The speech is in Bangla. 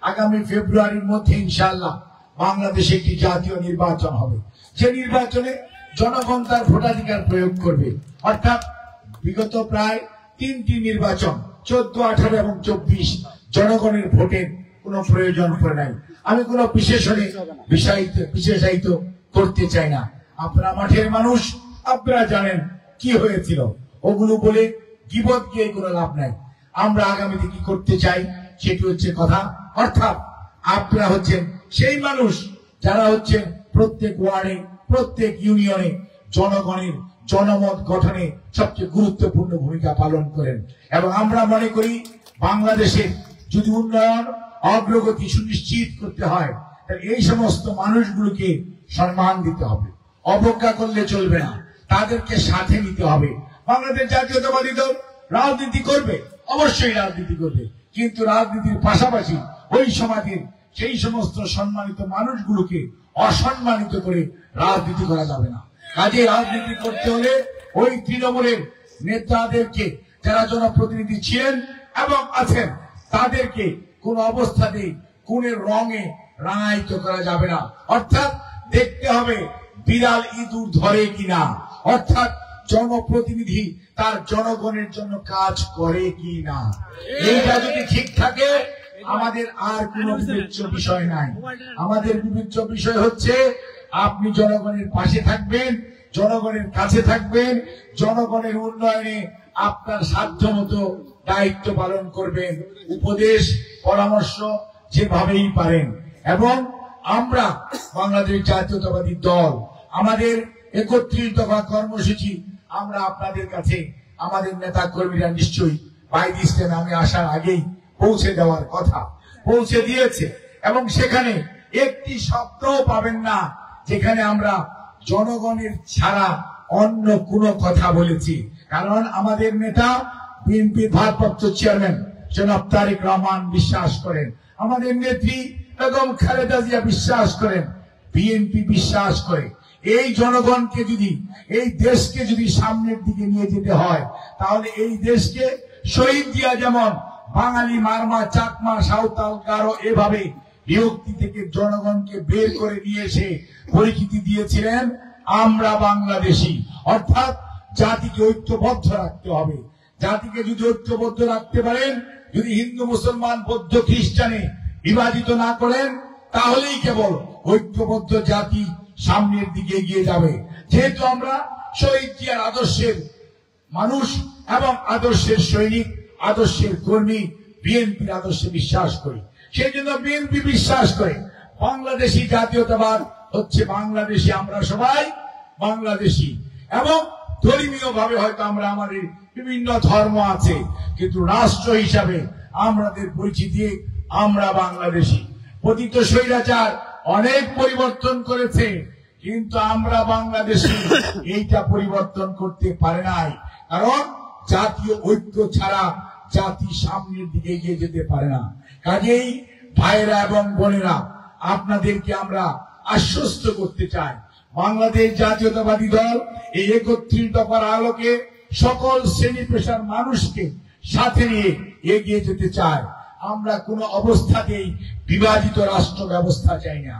আগামী ফেব্রুয়ারির মধ্যে ইনশাআল্লাহ বাংলাদেশে একটি জাতীয় নির্বাচন হবে, যে নির্বাচনে জনগণ তার ভোটাধিকার প্রয়োগ করবে। অর্থাৎ বিগত প্রায় 3টি নির্বাচন 14, 18 এবং 24 জনগণের ভোটের কোনো প্রয়োজন পড়ে নাই। আমি কোনো বিশেষায়িত করতে চাই না। আপনারা মাঠের মানুষ, আপনারা জানেন কি হয়েছিল। ওগুলো বলে গীবত গিয়ে কোনো লাভ নাই। আমরা আগামীতে কি করতে চাই সেটি হচ্ছে কথা। অর্থাৎ আপনারা হচ্ছেন সেই মানুষ যারা হচ্ছেন প্রত্যেক ওয়ার্ডে, প্রত্যেক ইউনিয়নে জনগণের জনমত গঠনে সবচেয়ে গুরুত্বপূর্ণ ভূমিকা পালন করেন। এবং আমরা মনে করি বাংলাদেশের যদি উন্নয়ন অগ্রগতি সুনিশ্চিত করতে হয়, তাহলে এই সমস্ত মানুষগুলোকে সম্মান দিতে হবে, অবজ্ঞা করলে চলবে না, তাদেরকে সাথে নিতে হবে। বাংলাদেশ জাতীয়তাবাদী দল রাজনীতি করবে, অবশ্যই রাজনীতি করবে, কিন্তু রাজনীতির পাশাপাশি ওই সমাজের সেই সমস্ত সম্মানিত মানুষগুলোকে অসম্মানিত করে রাজনীতি করা যাবে না। কাজে রাজনীতি করতে হলে ওই তৃণমূলের নেতাদেরকে, যারা জনপ্রতিনিধি ছিলেন এবং আছেন, তাদেরকে কোন অবস্থাতেই কোনের রঙে রাঙায়িত করা যাবে না। অর্থাৎ দেখতে হবে বিড়াল ইঁদুর ধরে কিনা, অর্থাৎ জনপ্রতিনিধি তার জনগণের জন্য কাজ করে কি না। এইটা যদি ঠিক থাকে আমাদের আর কোন বিবেচ্য বিষয় নাই। আমাদের বিবেচ্য বিষয় হচ্ছে আপনি জনগণের পাশে থাকবেন, জনগণের কাছে থাকবেন, জনগণের উন্নয়নে আপনার সাধ্যমতো দায়িত্ব পালন করবেন, উপদেশ পরামর্শ যেভাবেই পারেন। এবং আমরা বাংলাদেশ জাতীয়তাবাদী দল আমাদের 31 দফা কর্মসূচি আমরা আপনাদের কাছে আমাদের নেতা কর্মীরা নিশ্চয়ই বাইদ ইসলামে আমি আসার আগেই পৌঁছে দেওয়ার কথা, পৌঁছে দিয়েছে। এবং সেখানে একটি শব্দও পাবেন না যেখানে আমরা জনগণের ছাড়া অন্য কোনো কথা বলেছি। কারণ আমাদের নেতা বিএনপির ভারপ্রাপ্ত চেয়ারম্যান জনাব তারেক রহমান বিশ্বাস করেন, আমাদের নেত্রী বেগম খালেদা জিয়া বিশ্বাস করেন, বিএনপি বিশ্বাস করে এই জনগণকে যদি, এই দেশকে যদি সামনের দিকে নিয়ে যেতে হয়, তাহলে এই দেশকে শহীদ জিয়া যেমন বাঙালি, মারমা, চাকমা, সাঁওতাল, গারো এভাবে বিভক্তি থেকে জনগণকে বের করে নিয়ে এসে পরিচিতি দিয়েছিলেন আমরা বাংলাদেশি। অর্থাৎ জাতিকে ঐক্যবদ্ধ রাখতে হবে। জাতিকে যদি ঐক্যবদ্ধ রাখতে পারেন, যদি হিন্দু, মুসলমান, বৌদ্ধ, খ্রিস্টানে বিভাজিত না করেন, তাহলেই কেবল ঐক্যবদ্ধ জাতি সামনের দিকে এগিয়ে যাবে। যেহেতু আমরা শহীদ জিয়ার আদর্শের মানুষ এবং আদর্শের সৈনিক, আদর্শের কর্মী, বিএনপির আদর্শে বিশ্বাস করি, সেই জন্য বিএনপি বিশ্বাস করে বাংলাদেশি জাতীয়তাবাদ হচ্ছে বাংলাদেশি, আমরা সবাই বাংলাদেশি। এবং ধর্মীয় ভাবে হয়তো আমরা, আমাদের বিভিন্ন ধর্ম আছে, কিন্তু রাষ্ট্র হিসাবে আমাদের পরিচিতি আমরা বাংলাদেশি। পতিত স্বৈরাচার অনেক পরিবর্তন করেছে, কিন্তু আমরা বাংলাদেশি এইটা পরিবর্তন করতে পারে নাই। কারণ জাতীয় ঐক্য ছাড়া জাতি সামনের দিকে এগিয়ে যেতে পারে না। কাজেই ভাইরা এবং বোনেরা, আপনাদেরকে আমরা আশ্বস্ত করতে চাই, বাংলাদেশ জাতীয়তাবাদী দল এই 31 দফার আলোকে সকল শ্রেণী পেশার মানুষকে সাথে নিয়ে এগিয়ে যেতে চায়। আমরা কোনো অবস্থাতেই বিভাজিত রাষ্ট্র ব্যবস্থা চাই না।